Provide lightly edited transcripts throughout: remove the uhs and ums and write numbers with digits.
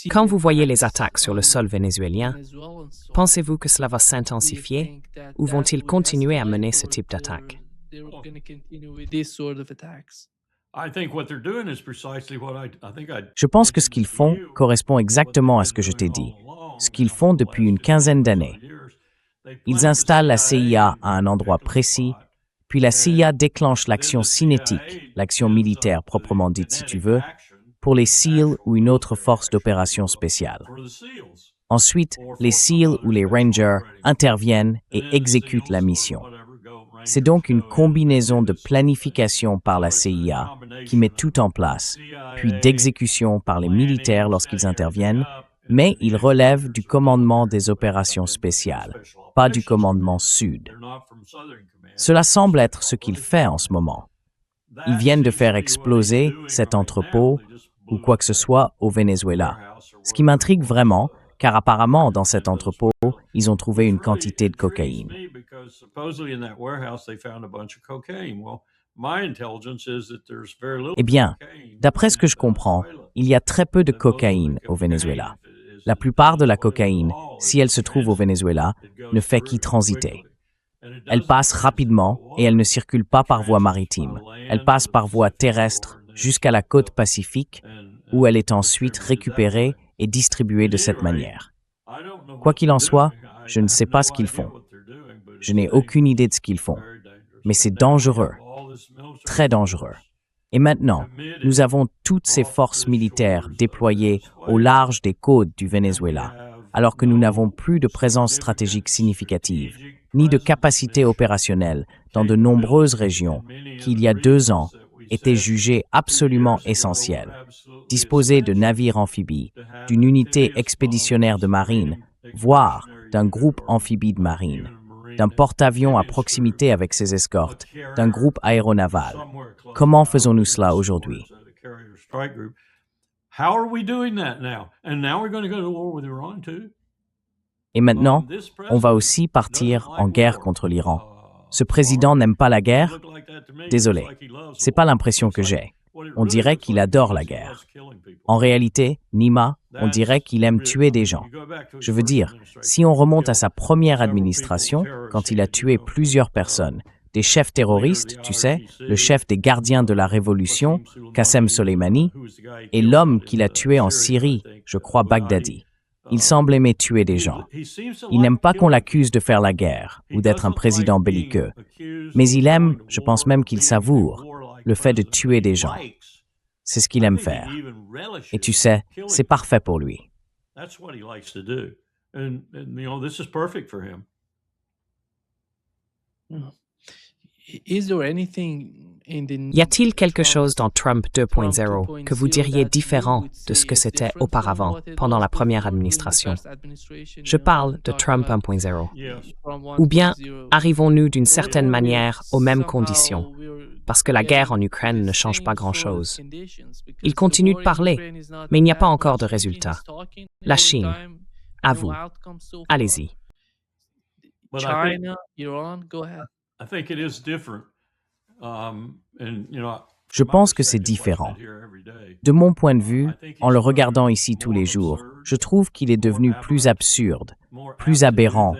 Quand vous voyez les attaques sur le sol vénézuélien, pensez-vous que cela va s'intensifier ou vont-ils continuer à mener ce type d'attaque? Je pense que ce qu'ils font correspond exactement à ce que je t'ai dit, ce qu'ils font depuis une quinzaine d'années. Ils installent la CIA à un endroit précis, puis la CIA déclenche l'action cinétique, l'action militaire proprement dite si tu veux, pour les SEAL ou une autre force d'opération spéciale. Ensuite, les SEAL ou les Rangers interviennent et exécutent la mission. C'est donc une combinaison de planification par la CIA qui met tout en place, puis d'exécution par les militaires lorsqu'ils interviennent, mais ils relèvent du commandement des opérations spéciales, pas du commandement Sud. Cela semble être ce qu'il fait en ce moment. Ils viennent de faire exploser cet entrepôt ou quoi que ce soit au Venezuela. Ce qui m'intrigue vraiment, car apparemment, dans cet entrepôt, ils ont trouvé une quantité de cocaïne. Eh bien, d'après ce que je comprends, il y a très peu de cocaïne au Venezuela. La plupart de la cocaïne, si elle se trouve au Venezuela, ne fait qu'y transiter. Elle passe rapidement et elle ne circule pas par voie maritime. Elle passe par voie terrestre jusqu'à la côte Pacifique, où elle est ensuite récupérée et distribuée de cette manière. Quoi qu'il en soit, je ne sais pas ce qu'ils font. Je n'ai aucune idée de ce qu'ils font. Mais c'est dangereux, très dangereux. Et maintenant, nous avons toutes ces forces militaires déployées au large des côtes du Venezuela, alors que nous n'avons plus de présence stratégique significative, ni de capacité opérationnelle dans de nombreuses régions qui, il y a 2 ans, étaient jugées absolument essentielles. Disposer de navires amphibies, d'une unité expéditionnaire de marine, voire d'un groupe amphibie de marine, d'un porte-avions à proximité avec ses escortes, d'un groupe aéronaval. Comment faisons-nous cela aujourd'hui? Et maintenant, on va aussi partir en guerre contre l'Iran. Ce président n'aime pas la guerre? Désolé, c'est pas l'impression que j'ai. On dirait qu'il adore la guerre. En réalité, Nima, on dirait qu'il aime tuer des gens. Je veux dire, si on remonte à sa première administration, quand il a tué plusieurs personnes, des chefs terroristes, tu sais, le chef des gardiens de la révolution, Qassem Soleimani, et l'homme qu'il a tué en Syrie, je crois Baghdadi. Il semble aimer tuer des gens. Il n'aime pas qu'on l'accuse de faire la guerre ou d'être un président belliqueux. Mais il aime, je pense même qu'il savoure, le fait de tuer des gens. C'est ce qu'il aime faire. Et tu sais, c'est parfait pour lui. Y a-t-il quelque chose dans Trump 2.0 que vous diriez différent de ce que c'était auparavant, pendant la première administration? Je parle de Trump 1.0. Ou bien, arrivons-nous d'une certaine manière aux mêmes conditions? Parce que la guerre en Ukraine ne change pas grand-chose. Il continue de parler, mais il n'y a pas encore de résultats. La Chine, à vous. Allez-y. China, Iran, go ahead. Je pense que c'est différent. De mon point de vue, en le regardant ici tous les jours, je trouve qu'il est devenu plus absurde, plus aberrant,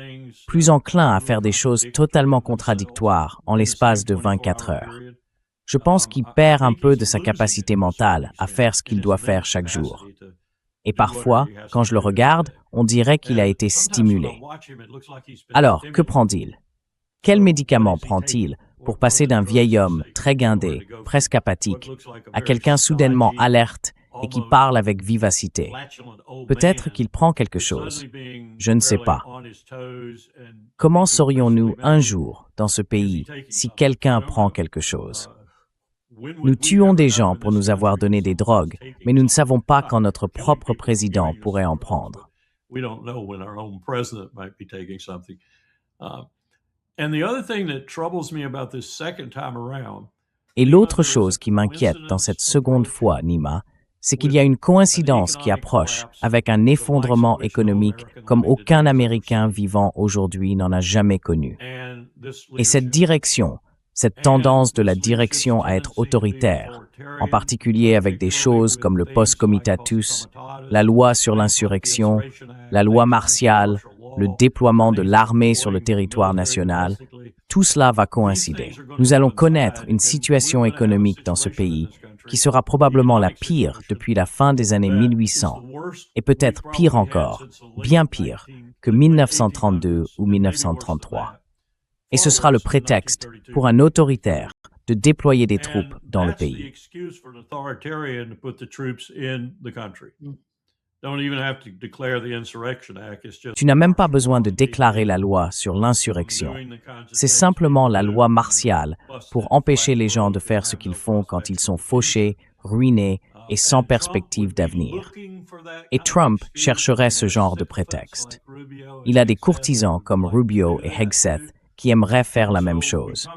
plus enclin à faire des choses totalement contradictoires en l'espace de 24 heures. Je pense qu'il perd un peu de sa capacité mentale à faire ce qu'il doit faire chaque jour. Et parfois, quand je le regarde, on dirait qu'il a été stimulé. Alors, que prend-il? Quels médicaments prend-il pour passer d'un vieil homme très guindé, presque apathique, à quelqu'un soudainement alerte et qui parle avec vivacité? Peut-être qu'il prend quelque chose. Je ne sais pas. Comment saurions-nous un jour, dans ce pays, si quelqu'un prend quelque chose? Nous tuons des gens pour nous avoir donné des drogues, mais nous ne savons pas quand notre propre président pourrait en prendre. Et l'autre chose qui m'inquiète dans cette seconde fois, Nima, c'est qu'il y a une coïncidence qui approche avec un effondrement économique comme aucun Américain vivant aujourd'hui n'en a jamais connu. Et cette direction, cette tendance de la direction à être autoritaire, en particulier avec des choses comme le Post Comitatus, la loi sur l'insurrection, la loi martiale, le déploiement de l'armée sur le territoire national, tout cela va coïncider. Nous allons connaître une situation économique dans ce pays qui sera probablement la pire depuis la fin des années 1800, et peut-être pire encore, bien pire, que 1932 ou 1933. Et ce sera le prétexte pour un autoritaire de déployer des troupes dans le pays. Tu n'as même pas besoin de déclarer la loi sur l'insurrection. C'est simplement la loi martiale pour empêcher les gens de faire ce qu'ils font quand ils sont fauchés, ruinés et sans perspective d'avenir. Et Trump chercherait ce genre de prétexte. Il a des courtisans comme Rubio et Hegseth qui aimeraient faire la même chose.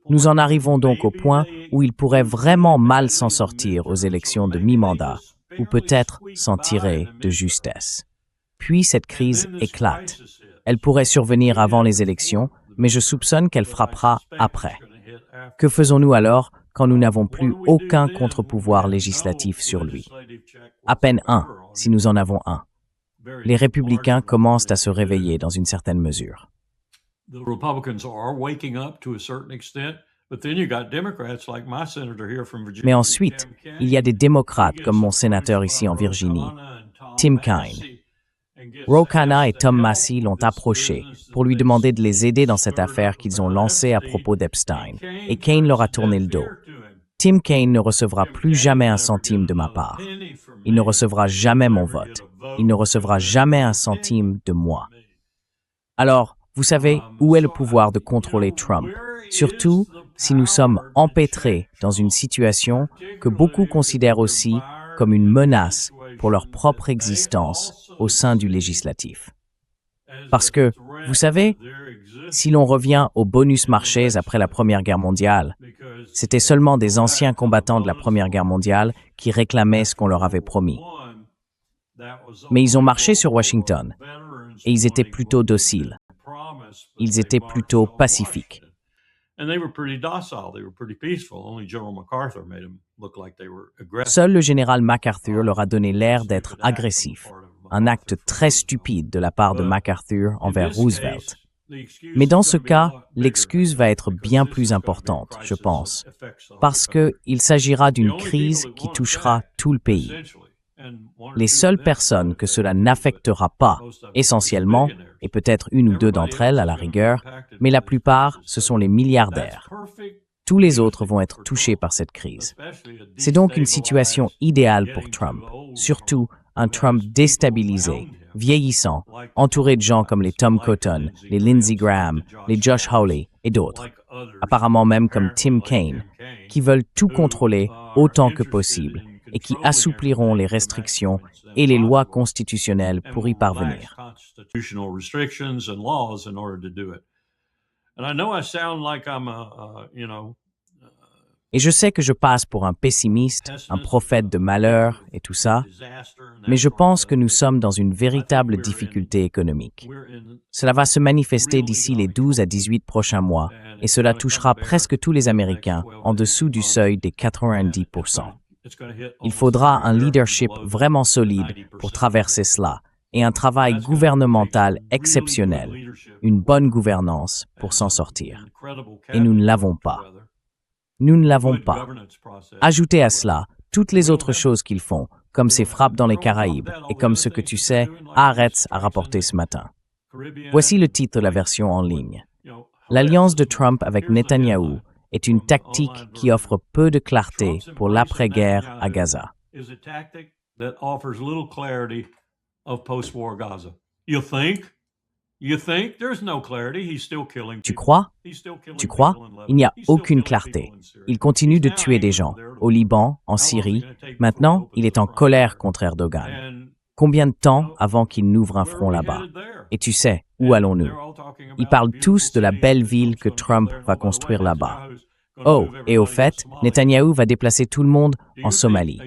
Nous en arrivons donc au point où il pourrait vraiment mal s'en sortir aux élections de mi-mandat, ou peut-être s'en tirer de justesse. Puis cette crise éclate. Elle pourrait survenir avant les élections, mais je soupçonne qu'elle frappera après. Que faisons-nous alors quand nous n'avons plus aucun contre-pouvoir législatif sur lui? À peine un, si nous en avons un. Les républicains commencent à se réveiller dans une certaine mesure. Mais ensuite, il y a des démocrates comme mon sénateur ici en Virginie, Tim Kaine. Ro Khanna et Tom Massie l'ont approché pour lui demander de les aider dans cette affaire qu'ils ont lancée à propos d'Epstein, et Kaine leur a tourné le dos. Tim Kaine ne recevra plus jamais un centime de ma part. Il ne recevra jamais mon vote. Il ne recevra jamais un centime de moi. Alors, vous savez où est le pouvoir de contrôler Trump, surtout si nous sommes empêtrés dans une situation que beaucoup considèrent aussi comme une menace pour leur propre existence au sein du législatif. Parce que, vous savez, si l'on revient aux bonus marchés après la Première Guerre mondiale, c'était seulement des anciens combattants de la Première Guerre mondiale qui réclamaient ce qu'on leur avait promis. Mais ils ont marché sur Washington, et ils étaient plutôt dociles. Ils étaient plutôt pacifiques. Seul le général MacArthur leur a donné l'air d'être agressif, un acte très stupide de la part de MacArthur envers Roosevelt. Mais dans ce cas, l'excuse va être bien plus importante, je pense, parce qu'il s'agira d'une crise qui touchera tout le pays. Les seules personnes que cela n'affectera pas, essentiellement, et peut-être une ou deux d'entre elles à la rigueur, mais la plupart, ce sont les milliardaires. Tous les autres vont être touchés par cette crise. C'est donc une situation idéale pour Trump, surtout un Trump déstabilisé, vieillissant, entouré de gens comme les Tom Cotton, les Lindsey Graham, les Josh Hawley et d'autres, apparemment même comme Tim Kaine, qui veulent tout contrôler autant que possible et qui assoupliront les restrictions et les lois constitutionnelles pour y parvenir. Et je sais que je passe pour un pessimiste, un prophète de malheur et tout ça, mais je pense que nous sommes dans une véritable difficulté économique. Cela va se manifester d'ici les 12 à 18 prochains mois et cela touchera presque tous les Américains en dessous du seuil des 90%. Il faudra un leadership vraiment solide pour traverser cela et un travail gouvernemental exceptionnel, une bonne gouvernance pour s'en sortir. Et nous ne l'avons pas. Nous ne l'avons pas. Ajoutez à cela toutes les autres choses qu'ils font, comme ces frappes dans les Caraïbes et comme ce que tu sais, Haaretz a rapporté ce matin. Voici le titre de la version en ligne. L'alliance de Trump avec Netanyahou est une tactique qui offre peu de clarté pour l'après-guerre à Gaza. Tu crois? Tu crois? Il n'y a aucune clarté. Il continue de tuer des gens, au Liban, en Syrie. Maintenant, il est en colère contre Erdogan. Combien de temps avant qu'il n'ouvre un front là-bas? Et tu sais, où allons-nous? Ils parlent tous de la belle ville que Trump va construire là-bas. Oh, et au fait, Netanyahou va déplacer tout le monde en Somalie.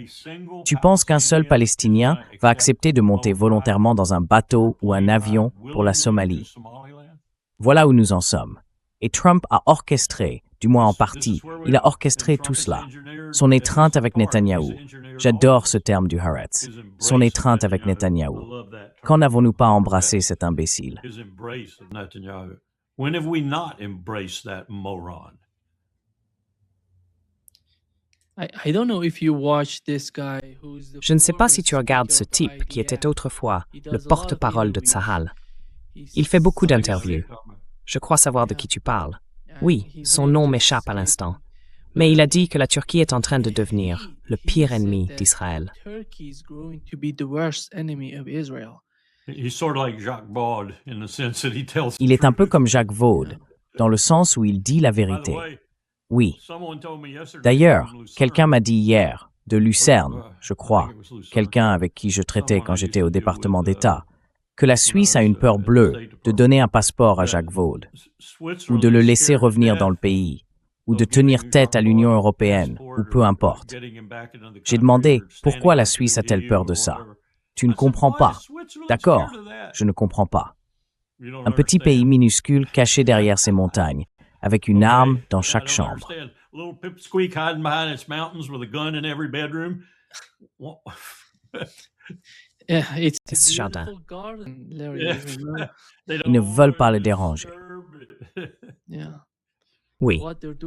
Tu penses qu'un seul Palestinien va accepter de monter volontairement dans un bateau ou un avion pour la Somalie? Voilà où nous en sommes. Et Trump a orchestré, du moins en partie. Il a orchestré tout cela. Son étreinte avec Netanyahou. J'adore ce terme du Haaretz. Son étreinte avec Netanyahou. Quand n'avons-nous pas embrassé cet imbécile? When have we not embraced that moron? Je ne sais pas si tu regardes ce type qui était autrefois le porte-parole de Tzahal. Il fait beaucoup d'interviews. Je crois savoir de qui tu parles. Oui, son nom m'échappe à l'instant. Mais il a dit que la Turquie est en train de devenir le pire ennemi d'Israël. Il est un peu comme Jacques Vaud, dans le sens où il dit la vérité. Oui. D'ailleurs, quelqu'un m'a dit hier, de Lucerne, je crois, quelqu'un avec qui je traitais quand j'étais au département d'État, que la Suisse a une peur bleue de donner un passeport à Jacques Vaud, ou de le laisser revenir dans le pays, ou de tenir tête à l'Union européenne, ou peu importe. J'ai demandé, pourquoi la Suisse a-t-elle peur de ça? Tu ne comprends pas. D'accord, je ne comprends pas. Un petit pays minuscule caché derrière ces montagnes, avec une arme dans chaque chambre. Ce jardin. Ils ne veulent pas le déranger. Oui,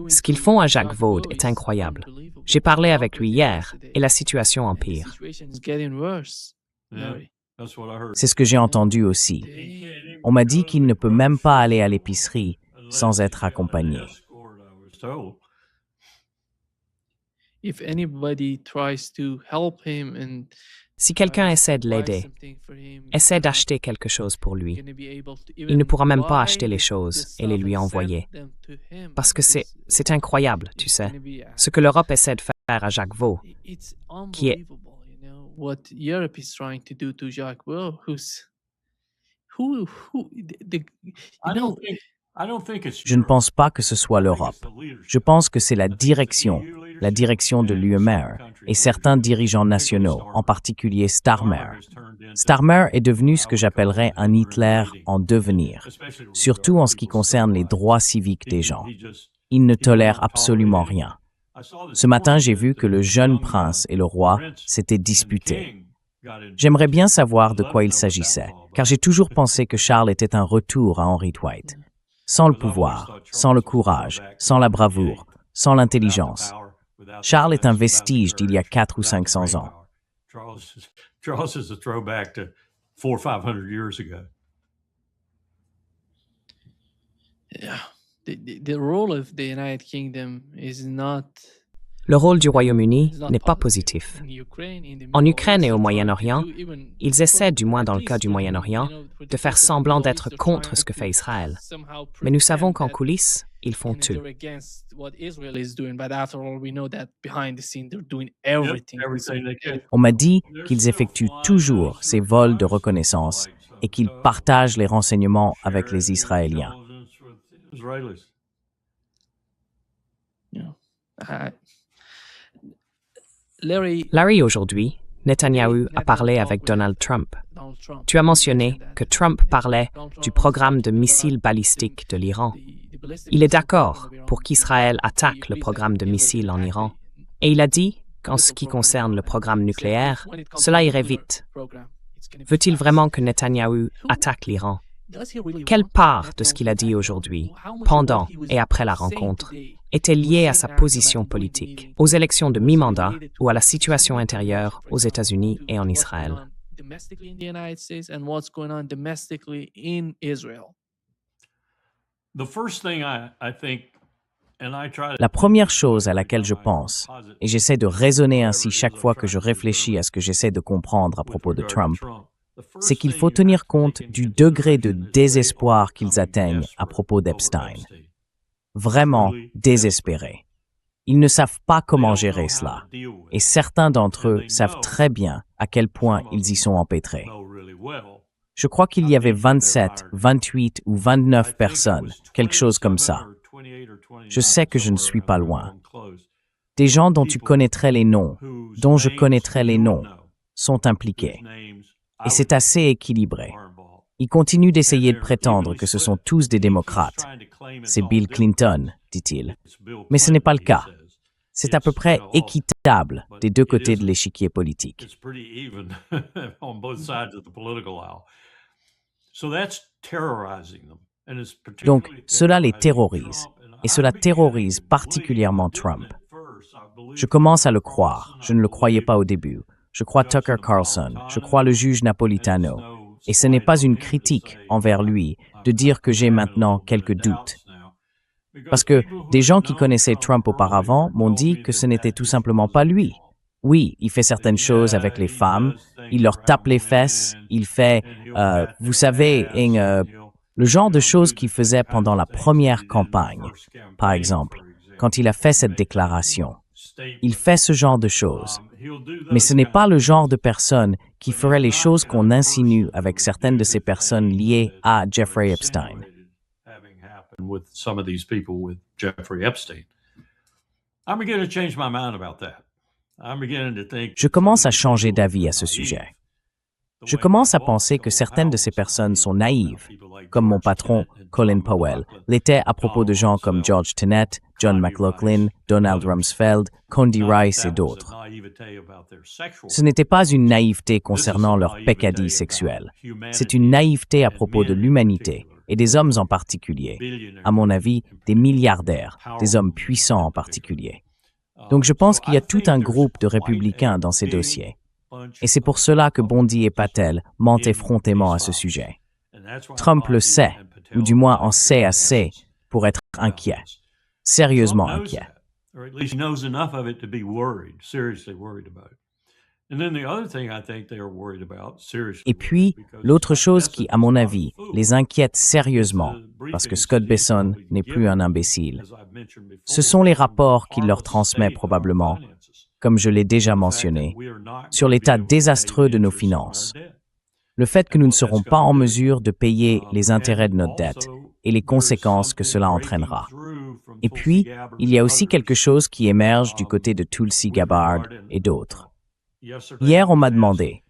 ce qu'ils font à Jacques Vaud est incroyable. J'ai parlé avec lui hier et la situation empire. C'est ce que j'ai entendu aussi. On m'a dit qu'il ne peut même pas aller à l'épicerie sans être accompagné. Si quelqu'un essaie de l'aider, essaie d'acheter quelque chose pour lui, il ne pourra même pas acheter les choses et les lui envoyer. Parce que c'est incroyable, tu sais, ce que l'Europe essaie de faire à Jacques Vaud, qui est... Je ne pense pas que ce soit l'Europe. Je pense que c'est la direction de l'UMR et certains dirigeants nationaux, en particulier Starmer. Starmer est devenu ce que j'appellerais un Hitler en devenir, surtout en ce qui concerne les droits civiques des gens. Il ne tolère absolument rien. Ce matin, j'ai vu que le jeune prince et le roi s'étaient disputés. J'aimerais bien savoir de quoi il s'agissait, car j'ai toujours pensé que Charles était un retour à Henry Dwight. Sans le pouvoir, sans le courage, sans la bravoure, sans l'intelligence. Charles est un vestige d'il y a 400 ou 500 ans. Charles is a throwback to 400 or 500 years ago. Yeah. The role of the United Kingdom is not... Le rôle du Royaume-Uni n'est pas positif. En Ukraine et au Moyen-Orient, ils essaient, du moins dans le cas du Moyen-Orient, de faire semblant d'être contre ce que fait Israël. Mais nous savons qu'en coulisses, ils font tout. On m'a dit qu'ils effectuent toujours ces vols de reconnaissance et qu'ils partagent les renseignements avec les Israéliens. Larry, aujourd'hui, Netanyahou a parlé avec Donald Trump. Tu as mentionné que Trump parlait du programme de missiles balistiques de l'Iran. Il est d'accord pour qu'Israël attaque le programme de missiles en Iran. Et il a dit qu'en ce qui concerne le programme nucléaire, cela irait vite. Veut-il vraiment que Netanyahou attaque l'Iran? Quelle part de ce qu'il a dit aujourd'hui, pendant et après la rencontre, était liée à sa position politique, aux élections de mi-mandat ou à la situation intérieure aux États-Unis et en Israël? La première chose à laquelle je pense, et j'essaie de raisonner ainsi chaque fois que je réfléchis à ce que j'essaie de comprendre à propos de Trump, c'est qu'il faut tenir compte du degré de désespoir qu'ils atteignent à propos d'Epstein. Vraiment désespérés. Ils ne savent pas comment gérer cela, et certains d'entre eux savent très bien à quel point ils y sont empêtrés. Je crois qu'il y avait 27, 28 ou 29 personnes, quelque chose comme ça. Je sais que je ne suis pas loin. Des gens dont tu connaîtrais les noms, dont je connaîtrais les noms, sont impliqués. Et c'est assez équilibré. Il continue d'essayer de prétendre que ce sont tous des démocrates. C'est Bill Clinton, dit-il. Mais ce n'est pas le cas. C'est à peu près équitable des deux côtés de l'échiquier politique. Donc, cela les terrorise. Et cela terrorise particulièrement Trump. Je commence à le croire. Je ne le croyais pas au début. Je crois Tucker Carlson. Je crois le juge Napolitano. Et ce n'est pas une critique envers lui de dire que j'ai maintenant quelques doutes. Parce que des gens qui connaissaient Trump auparavant m'ont dit que ce n'était tout simplement pas lui. Oui, il fait certaines choses avec les femmes, il leur tape les fesses, il fait, vous savez, le genre de choses qu'il faisait pendant la première campagne, par exemple, quand il a fait cette déclaration. Il fait ce genre de choses. Mais ce n'est pas le genre de personne qui ferait les choses qu'on insinue avec certaines de ces personnes liées à Jeffrey Epstein. With some of these people with Jeffrey Epstein. I'm beginning to change my mind about that. I'm beginning to think. Je commence à changer d'avis à ce sujet. Je commence à penser que certaines de ces personnes sont naïves, comme mon patron Colin Powell l'était à propos de gens comme George Tenet, John McLaughlin, Donald Rumsfeld, Condi Rice et d'autres. Ce n'était pas une naïveté concernant leur peccadille sexuelle. C'est une naïveté à propos de l'humanité et des hommes en particulier. À mon avis, des milliardaires, des hommes puissants en particulier. Donc je pense qu'il y a tout un groupe de républicains dans ces dossiers. Et c'est pour cela que Bondi et Patel mentent effrontément à ce sujet. Trump le sait, ou du moins en sait assez pour être inquiet, sérieusement inquiet. Et puis, l'autre chose qui, à mon avis, les inquiète sérieusement, parce que Scott Besson n'est plus un imbécile, ce sont les rapports qu'il leur transmet probablement, comme je l'ai déjà mentionné, sur l'état désastreux de nos finances. Le fait que nous ne serons pas en mesure de payer les intérêts de notre dette et les conséquences que cela entraînera. Et puis, il y a aussi quelque chose qui émerge du côté de Tulsi Gabbard et d'autres. Hier, on m'a demandé,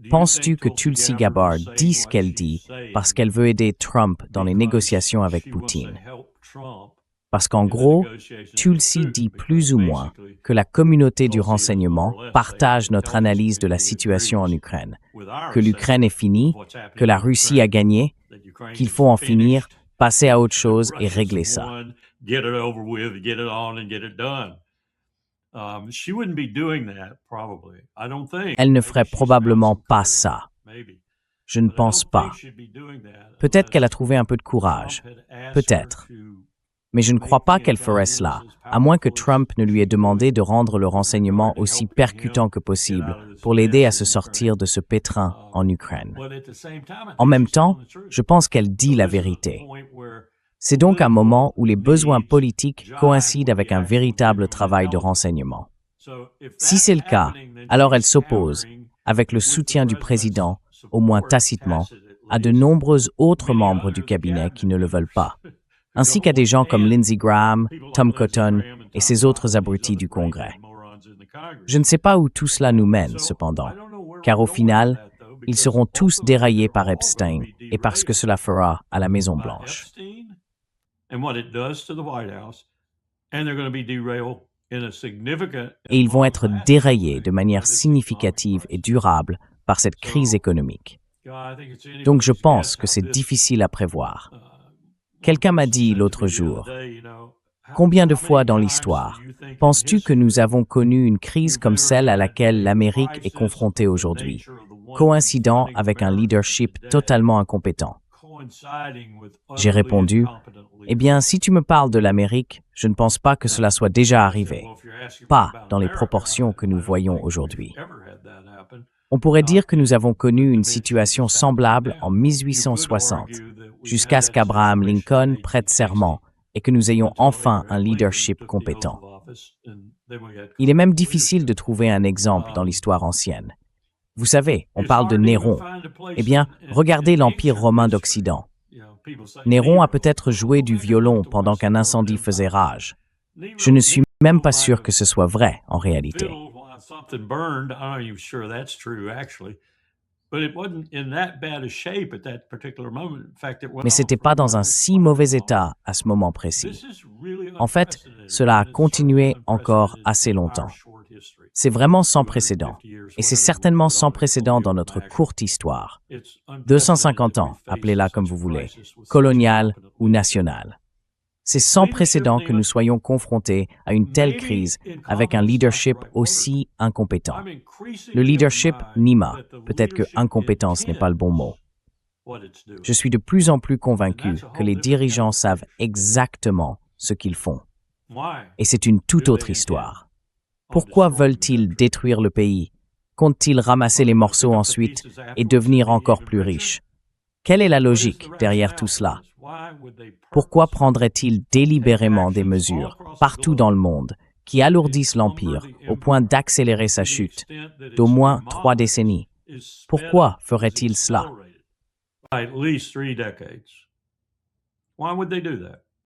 penses-tu que Tulsi Gabbard dit ce qu'elle dit parce qu'elle veut aider Trump dans les négociations avec Poutine? Parce qu'en gros, Tulsi dit plus ou moins que la communauté du renseignement partage notre analyse de la situation en Ukraine, que l'Ukraine est finie, que la Russie a gagné, qu'il faut en finir, passer à autre chose et régler ça. Elle ne ferait probablement pas ça. Je ne pense pas. Peut-être qu'elle a trouvé un peu de courage. Peut-être. Mais je ne crois pas qu'elle ferait cela, à moins que Trump ne lui ait demandé de rendre le renseignement aussi percutant que possible pour l'aider à se sortir de ce pétrin en Ukraine. En même temps, je pense qu'elle dit la vérité. C'est donc un moment où les besoins politiques coïncident avec un véritable travail de renseignement. Si c'est le cas, alors elle s'oppose, avec le soutien du président, au moins tacitement, à de nombreux autres membres du cabinet qui ne le veulent pas, ainsi qu'à des gens comme Lindsey Graham, Tom Cotton et ces autres abrutis du Congrès. Je ne sais pas où tout cela nous mène, cependant, car au final, ils seront tous déraillés par Epstein et par ce que cela fera à la Maison-Blanche. Et ils vont être déraillés de manière significative et durable par cette crise économique. Donc je pense que c'est difficile à prévoir. Quelqu'un m'a dit l'autre jour, « Combien de fois dans l'histoire penses-tu que nous avons connu une crise comme celle à laquelle l'Amérique est confrontée aujourd'hui, coïncidant avec un leadership totalement incompétent ?» J'ai répondu, « Eh bien, si tu me parles de l'Amérique, je ne pense pas que cela soit déjà arrivé, pas dans les proportions que nous voyons aujourd'hui. On pourrait dire que nous avons connu une situation semblable en 1860, jusqu'à ce qu'Abraham Lincoln prête serment et que nous ayons enfin un leadership compétent. Il est même difficile de trouver un exemple dans l'histoire ancienne. Vous savez, on parle de Néron. Eh bien, regardez l'Empire romain d'Occident. Néron a peut-être joué du violon pendant qu'un incendie faisait rage. Je ne suis même pas sûr que ce soit vrai en réalité. Mais ce n'était pas dans un si mauvais état à ce moment précis. En fait, cela a continué encore assez longtemps. C'est vraiment sans précédent. Et c'est certainement sans précédent dans notre courte histoire. 250 ans, appelez-la comme vous voulez, coloniale ou nationale. C'est sans précédent que nous soyons confrontés à une telle crise avec un leadership aussi incompétent. Le leadership Nima, peut-être que incompétence n'est pas le bon mot. Je suis de plus en plus convaincu que les dirigeants savent exactement ce qu'ils font. Et c'est une toute autre histoire. Pourquoi veulent-ils détruire le pays? Comptent-ils ramasser les morceaux ensuite et devenir encore plus riches? Quelle est la logique derrière tout cela? Pourquoi prendraient-ils délibérément des mesures, partout dans le monde, qui alourdissent l'Empire au point d'accélérer sa chute d'au moins 3 décennies? Pourquoi feraient-ils cela? At least 3 decades. Why would they do that?